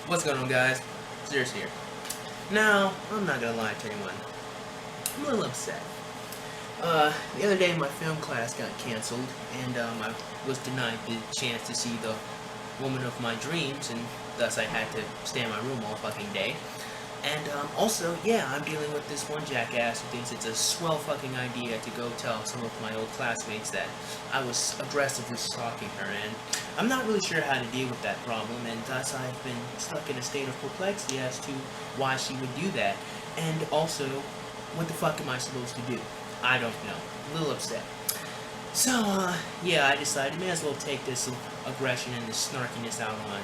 What's going on, guys? BASSFZz here. Now, I'm not gonna lie to anyone. I'm a little upset. The other day my film class got canceled, and I was denied the chance to see the woman of my dreams, and thus I had to stay in my room all fucking day. And also, yeah, I'm dealing with this one jackass who thinks it's a swell fucking idea to go tell some of my old classmates that I was aggressively stalking her, and I'm not really sure how to deal with that problem, and thus I've been stuck in a state of perplexity as to why she would do that, and also, what the fuck am I supposed to do? I don't know. A little upset. So, yeah, I decided may as well take this aggression and this snarkiness out on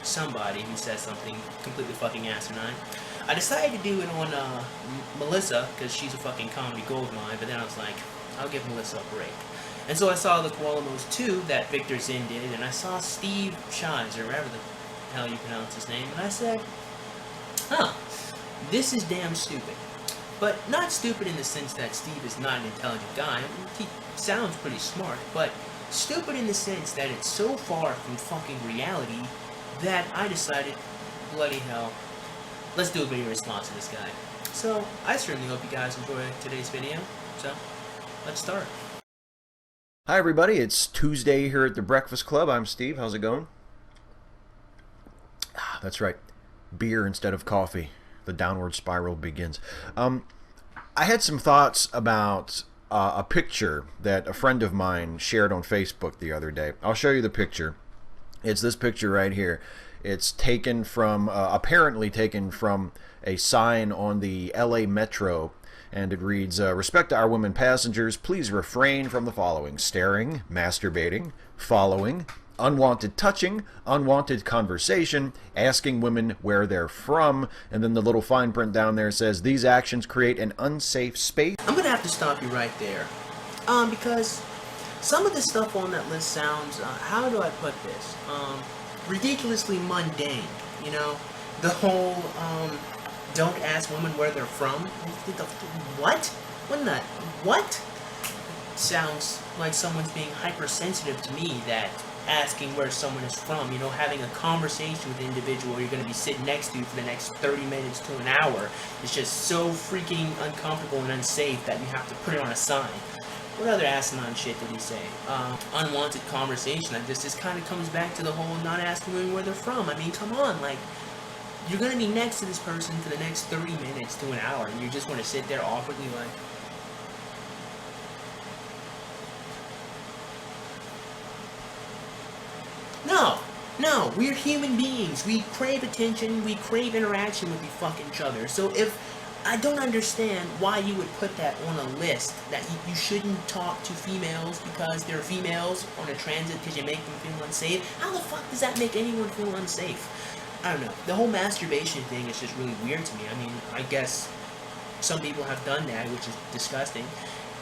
somebody who says something completely fucking asinine. I decided to do it on Melissa, because she's a fucking comedy goldmine, but then I was like, I'll give Melissa a break. And so I saw the Koalamos 2 that Victor Zinn did, and I saw Steve Shives, or whatever the hell you pronounce his name, and I said, huh, this is damn stupid. But not stupid in the sense that Steve is not an intelligent guy. I mean, he sounds pretty smart, but stupid in the sense that it's so far from fucking reality that I decided, bloody hell, let's do a video response to this guy. So, I certainly hope you guys enjoy today's video. So, let's start. Hi everybody, it's Tuesday here at the Breakfast Club. I'm Steve. How's it going? That's right. Beer instead of coffee. The downward spiral begins. I had some thoughts about a picture that a friend of mine shared on Facebook the other day. I'll show you the picture. It's this picture right here. It's taken from, apparently taken from a sign on the LA Metro, and it reads, respect to our women passengers, please refrain from the following: staring, masturbating, following, unwanted touching, unwanted conversation, asking women where they're from, and then the little fine print down there says, these actions create an unsafe space. I'm gonna have to stop you right there. Because some of the stuff on that list sounds, how do I put this? Ridiculously mundane, you know? The whole, don't ask women where they're from. What? What? Sounds like someone's being hypersensitive to me, that asking where someone is from, you know, having a conversation with an individual you're going to be sitting next to for the next 30 minutes to an hour is just so freaking uncomfortable and unsafe that you have to put it on a sign. What other asinine shit did he say? Unwanted conversation. This kind of comes back to the whole not asking women where they're from. I mean, come on, like, you're going to be next to this person for the next 30 minutes to an hour, and you just want to sit there awkwardly like, No, we're human beings. We crave attention, we crave interaction with each other. So if I don't understand why you would put that on a list, that you shouldn't talk to females because they're females on a transit because you make them feel unsafe. How the fuck does that make anyone feel unsafe? I don't know. The whole masturbation thing is just really weird to me. I mean, I guess some people have done that, which is disgusting.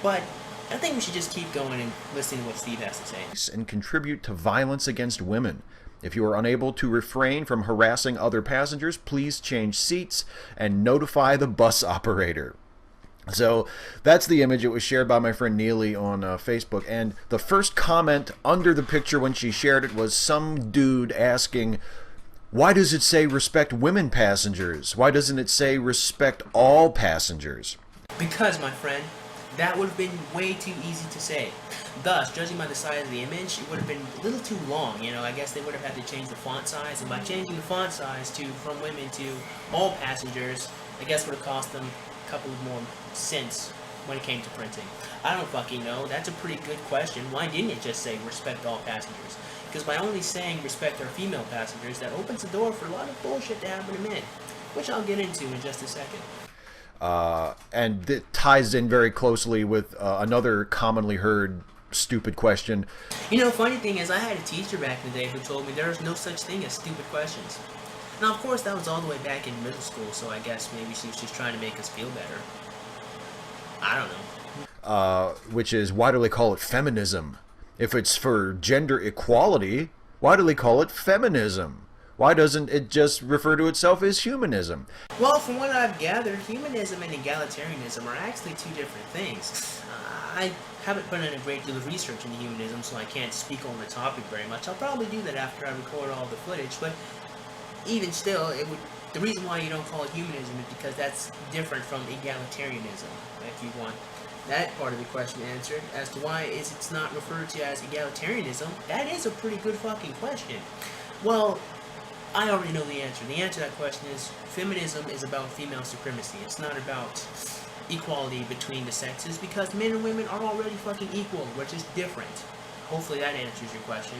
But I think we should just keep going and listen to what Steve has to say. And contribute to violence against women. If you are unable to refrain from harassing other passengers, please change seats and notify the bus operator. So that's the image. It was shared by my friend Neely on Facebook, and the first comment under the picture when she shared it was some dude asking, why does it say respect women passengers? Why doesn't it say respect all passengers? Because, my friend, that would have been way too easy to say. Thus, judging by the size of the image, it would have been a little too long. You know, I guess they would have had to change the font size, and by changing the font size to from women to all passengers, I guess would have cost them a couple of more cents when it came to printing. I don't fucking know. That's a pretty good question. Why didn't it just say respect all passengers? Because by only saying respect our female passengers, that opens the door for a lot of bullshit to happen to men, which I'll get into in just a second. And it ties in very closely with another commonly heard stupid question. You know, funny thing is, I had a teacher back in the day who told me there is no such thing as stupid questions. Now, of course, that was all the way back in middle school, so I guess maybe she was just trying to make us feel better. I don't know. Which is, why do they call it feminism? If it's for gender equality, why do they call it feminism? Why doesn't it just refer to itself as humanism? Well, from what I've gathered, humanism and egalitarianism are actually two different things. I haven't put in a great deal of research into humanism, so I can't speak on the topic very much. I'll probably do that after I record all the footage, but even still, the reason why you don't call it humanism is because that's different from egalitarianism. If you want that part of the question answered, as to why it's not referred to as egalitarianism, that is a pretty good fucking question. Well, I already know the answer. The answer to that question is feminism is about female supremacy. It's not about equality between the sexes, because men and women are already fucking equal. We're just different. Hopefully that answers your question.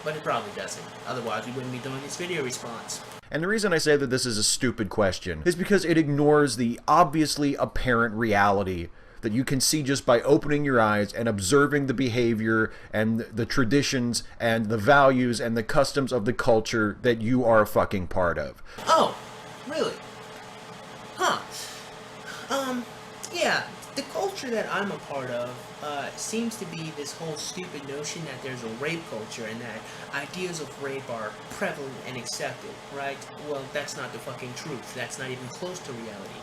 But it probably doesn't. Otherwise, we wouldn't be doing this video response. And the reason I say that this is a stupid question is because it ignores the obviously apparent reality that you can see just by opening your eyes and observing the behavior and the traditions and the values and the customs of the culture that you are a fucking part of. Oh, really? Huh. Yeah, the culture that I'm a part of seems to be this whole stupid notion that there's a rape culture and that ideas of rape are prevalent and accepted, right? Well, that's not the fucking truth. That's not even close to reality.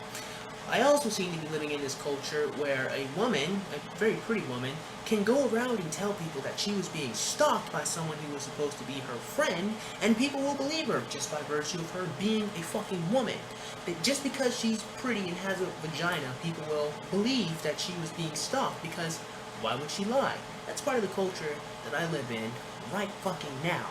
I also seem to be living in this culture where a woman, a very pretty woman, can go around and tell people that she was being stalked by someone who was supposed to be her friend, and people will believe her just by virtue of her being a fucking woman. That just because she's pretty and has a vagina, people will believe that she was being stalked, because why would she lie? That's part of the culture that I live in right fucking now.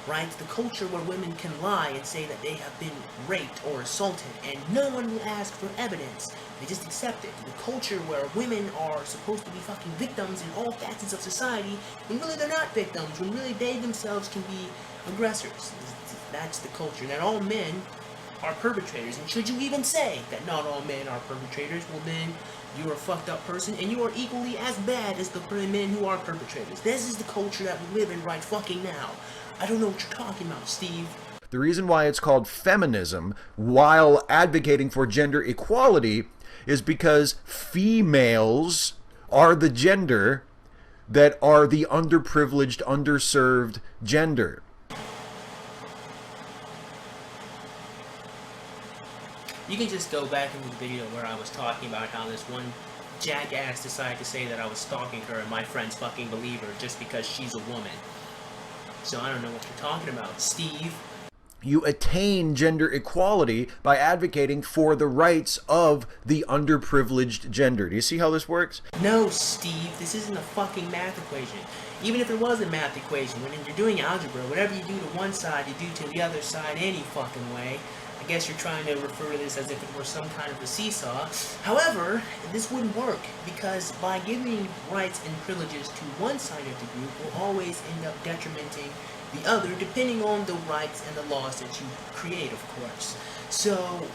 Right? The culture where women can lie and say that they have been raped or assaulted, and no one will ask for evidence. They just accept it. The culture where women are supposed to be fucking victims in all facets of society, when really they're not victims, when really they themselves can be aggressors. That's the culture. That all men are perpetrators. And should you even say that not all men are perpetrators, well then, you're a fucked up person, and you are equally as bad as the men who are perpetrators. This is the culture that we live in right fucking now. I don't know what you're talking about, Steve. The reason why it's called feminism, while advocating for gender equality, is because females are the gender that are the underprivileged, underserved gender. You can just go back into the video where I was talking about how this one jackass decided to say that I was stalking her and my friends fucking believe her just because she's a woman. So I don't know what you're talking about, Steve. You attain gender equality by advocating for the rights of the underprivileged gender. Do you see how this works? No, Steve, this isn't a fucking math equation. Even if it was a math equation, when you're doing algebra, whatever you do to one side, you do to the other side any fucking way. I guess you're trying to refer to this as if it were some kind of a seesaw. However, this wouldn't work, because by giving rights and privileges to one side of the group will always end up detrimenting the other, depending on the rights and the laws that you create, of course. So,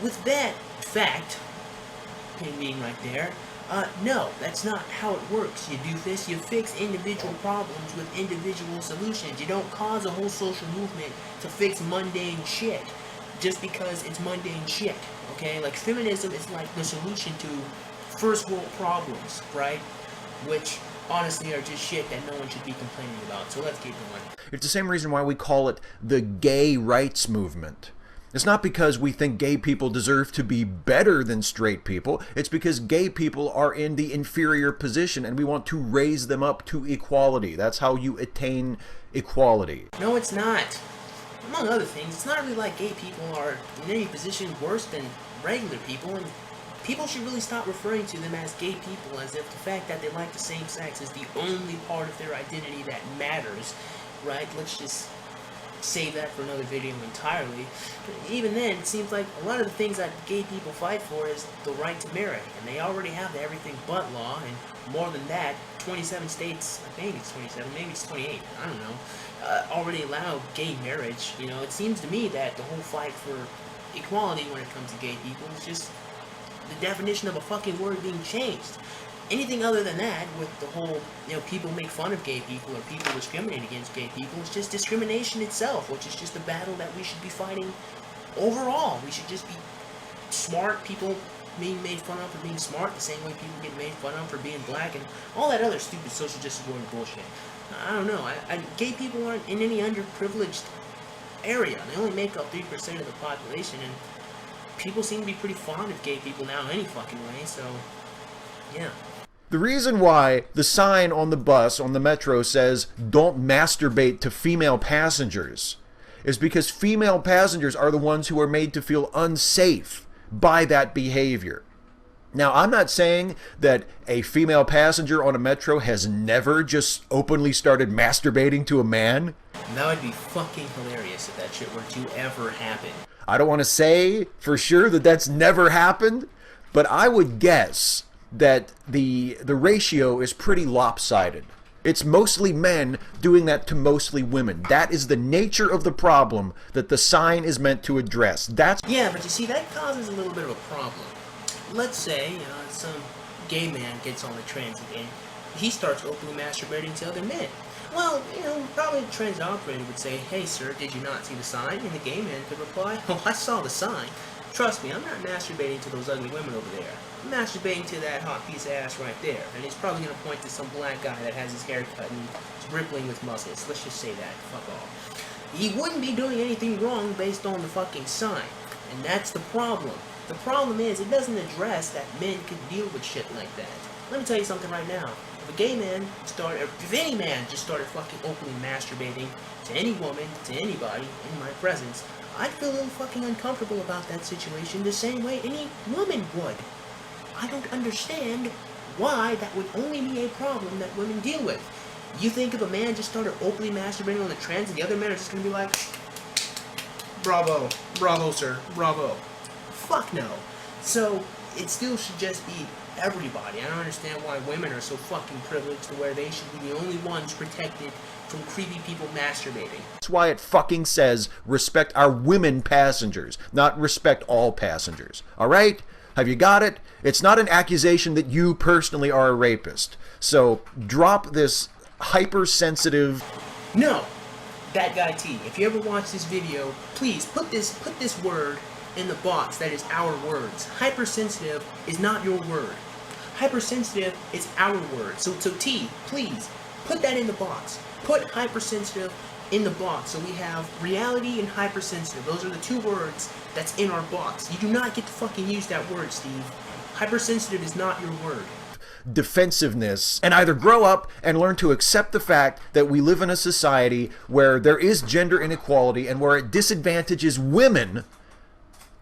with that fact, pin being right there, no, that's not how it works. You do this, you fix individual problems with individual solutions. You don't cause a whole social movement to fix mundane shit just because it's mundane shit, okay? Like, feminism is like the solution to first world problems, right? Which, honestly, are just shit that no one should be complaining about. So let's keep going. It's the same reason why we call it the gay rights movement. It's not because we think gay people deserve to be better than straight people. It's because gay people are in the inferior position and we want to raise them up to equality. That's how you attain equality. No, it's not. Among other things, it's not really like gay people are in any position worse than regular people, and people should really stop referring to them as gay people as if the fact that they like the same sex is the only part of their identity that matters, right? Let's just save that for another video entirely. Even then, it seems like a lot of the things that gay people fight for is the right to marry, and they already have the everything but law, and more than that, 27 states, I think it's 27, maybe it's 28, I don't know, already allow gay marriage. You know, it seems to me that the whole fight for equality when it comes to gay people is just the definition of a fucking word being changed. Anything other than that, with the whole, you know, people make fun of gay people or people discriminate against gay people, it's just discrimination itself, which is just a battle that we should be fighting overall. We should just be smart people being made fun of for being smart, the same way people get made fun of for being black, and all that other stupid social justice warrior bullshit. I don't know. Gay people aren't in any underprivileged area. They only make up 3% of the population, and people seem to be pretty fond of gay people now any fucking way, so, yeah. The reason why the sign on the bus, on the metro, says, "Don't masturbate to female passengers," is because female passengers are the ones who are made to feel unsafe by that behavior. Now, I'm not saying that a female passenger on a metro has never just openly started masturbating to a man. That would be fucking hilarious if that shit were to ever happen. I don't want to say for sure that that's never happened, but I would guess that the ratio is pretty lopsided. It's mostly men doing that to mostly women. That is the nature of the problem that the sign is meant to address. Yeah, but you see, that causes a little bit of a problem. Let's say some gay man gets on the transit and he starts openly masturbating to other men. Well, probably the transit operator would say, "Hey sir, did you not see the sign?" And the gay man could reply, "Oh, I saw the sign. Trust me, I'm not masturbating to those ugly women over there. I'm masturbating to that hot piece of ass right there." And he's probably going to point to some black guy that has his hair cut and is rippling with muscles. Let's just say that. Fuck off. He wouldn't be doing anything wrong based on the fucking sign. And that's the problem. The problem is, it doesn't address that men can deal with shit like that. Let me tell you something right now. If a gay man if any man just started fucking openly masturbating to any woman, to anybody, in my presence, I'd feel a little fucking uncomfortable about that situation the same way any woman would. I don't understand why that would only be a problem that women deal with. You think if a man just started openly masturbating on the transit, the other men are just gonna be like, "Bravo, bravo sir, bravo." Fuck no. So, it still should just be everybody. I don't understand why women are so fucking privileged to where they should be the only ones protected from creepy people masturbating. That's why it fucking says respect our women passengers, not respect all passengers. Alright? Have you got it? It's not an accusation that you personally are a rapist. So drop this hypersensitive... No! That guy T. If you ever watch this video, please put this word in the box that is our words. Hypersensitive is not your word. Hypersensitive is our word. So T, please, put that in the box. Put hypersensitive in the box. So we have reality and hypersensitive. Those are the two words that's in our box. You do not get to fucking use that word, Steve. Hypersensitive is not your word. Defensiveness, and either grow up and learn to accept the fact that we live in a society where there is gender inequality and where it disadvantages women,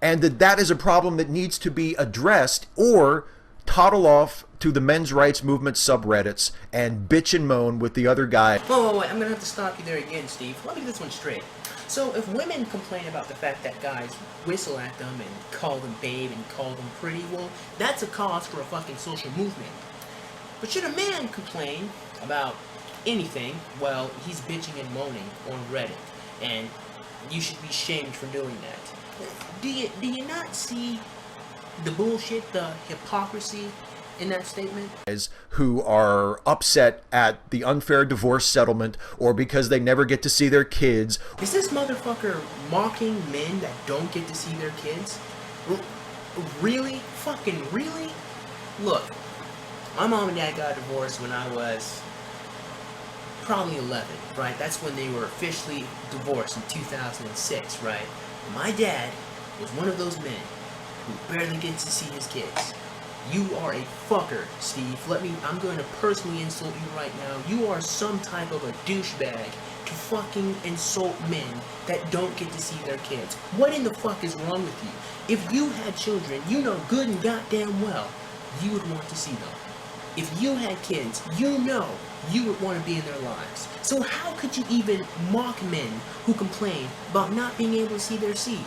and that is a problem that needs to be addressed, or toddle off to the men's rights movement subreddits and bitch and moan with the other guy. Whoa, I'm gonna have to stop you there again, Steve. Let me get this one straight. So if women complain about the fact that guys whistle at them and call them babe and call them pretty, well, that's a cause for a fucking social movement. But should a man complain about anything, well, he's bitching and moaning on Reddit, and you should be shamed for doing that. Do you not see the bullshit, the hypocrisy in that statement? Who are upset at the unfair divorce settlement, or because they never get to see their kids. Is this motherfucker mocking men that don't get to see their kids? Really? Fucking really? Look, my mom and dad got divorced when I was probably 11, right? That's when they were officially divorced in 2006, right? My dad was one of those men who barely gets to see his kids. You are a fucker, Steve. I'm going to personally insult you right now. You are some type of a douchebag to fucking insult men that don't get to see their kids. What in the fuck is wrong with you? If you had children, you know good and goddamn well you would want to see them. If you had kids, you know you would want to be in their lives. So how could you even mock men who complain about not being able to see their seed?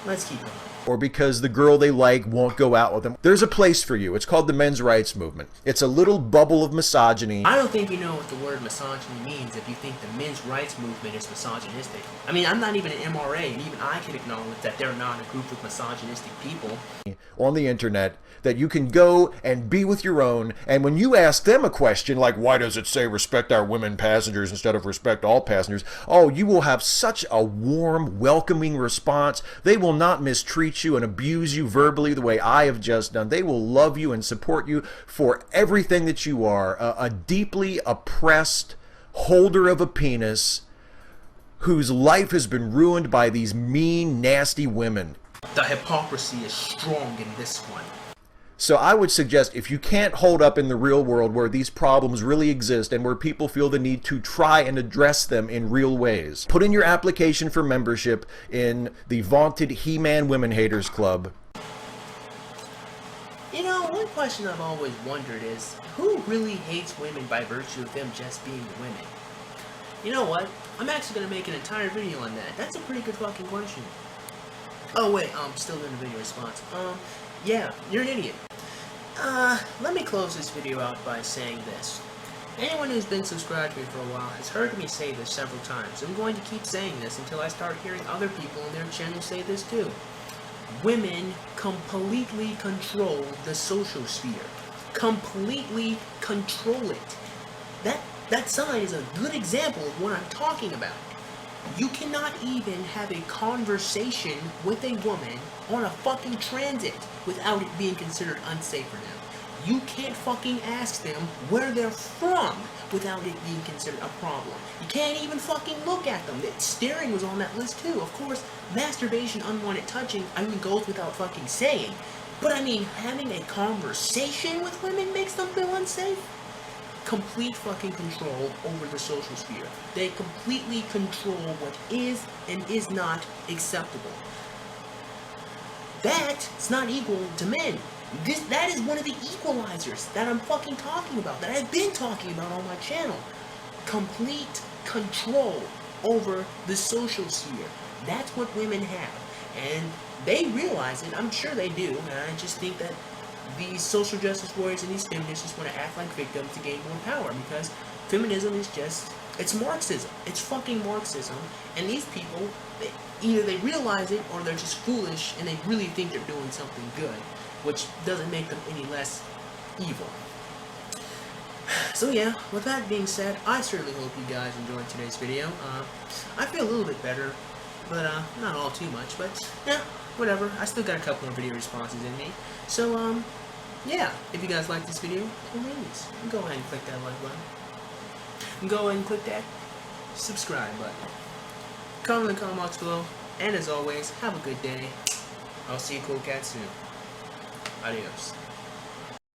Let's keep going. Or because the girl they like won't go out with them. There's a place for you. It's called the men's rights movement. It's a little bubble of misogyny. I don't think you know what the word misogyny means if you think the men's rights movement is misogynistic. I mean, I'm not even an MRA, and even I can acknowledge that they're not a group of misogynistic people on the internet that you can go and be with your own, and when you ask them a question like, why does it say respect our women passengers instead of respect all passengers, oh, you will have such a warm, welcoming response. They will not mistreat you and abuse you verbally the way I have just done. They will love you and support you for everything that you are, a deeply oppressed holder of a penis whose life has been ruined by these mean, nasty women. The hypocrisy is strong in this one. So I would suggest, if you can't hold up in the real world where these problems really exist and where people feel the need to try and address them in real ways, put in your application for membership in the vaunted He-Man Women Haters Club. You know, one question I've always wondered is, who really hates women by virtue of them just being women? You know what? I'm actually going to make an entire video on that. That's a pretty good fucking question. Oh wait, still doing a video response. Yeah, you're an idiot. Let me close this video out by saying this. Anyone who's been subscribed to me for a while has heard me say this several times. I'm going to keep saying this until I start hearing other people on their channel say this too. Women completely control the social sphere. Completely control it. That sign is a good example of what I'm talking about. You cannot even have a conversation with a woman on a fucking transit without it being considered unsafe for them. You can't fucking ask them where they're from without it being considered a problem. You can't even fucking look at them. Staring was on that list too. Of course, masturbation, unwanted touching, goes without fucking saying. But having a conversation with women makes them feel unsafe? Complete fucking control over the social sphere. They completely control what is and is not acceptable. That's not equal to men. That is one of the equalizers that I'm fucking talking about, that I've been talking about on my channel. Complete control over the social sphere. That's what women have. And they realize it. I'm sure they do. And I just think that these social justice warriors and these feminists just want to act like victims to gain more power, because feminism is just, it's Marxism. It's fucking Marxism. And these people, either they realize it or they're just foolish and they really think they're doing something good, which doesn't make them any less evil. So yeah, with that being said, I certainly hope you guys enjoyed today's video. I feel a little bit better, but not all too much, but yeah, whatever. I still got a couple more video responses in me. So yeah, if you guys like this video, please go ahead and click that like button. And go ahead and click that subscribe button. Comment in the comment box below, and as always, have a good day. I'll see you cool cats soon. Adios.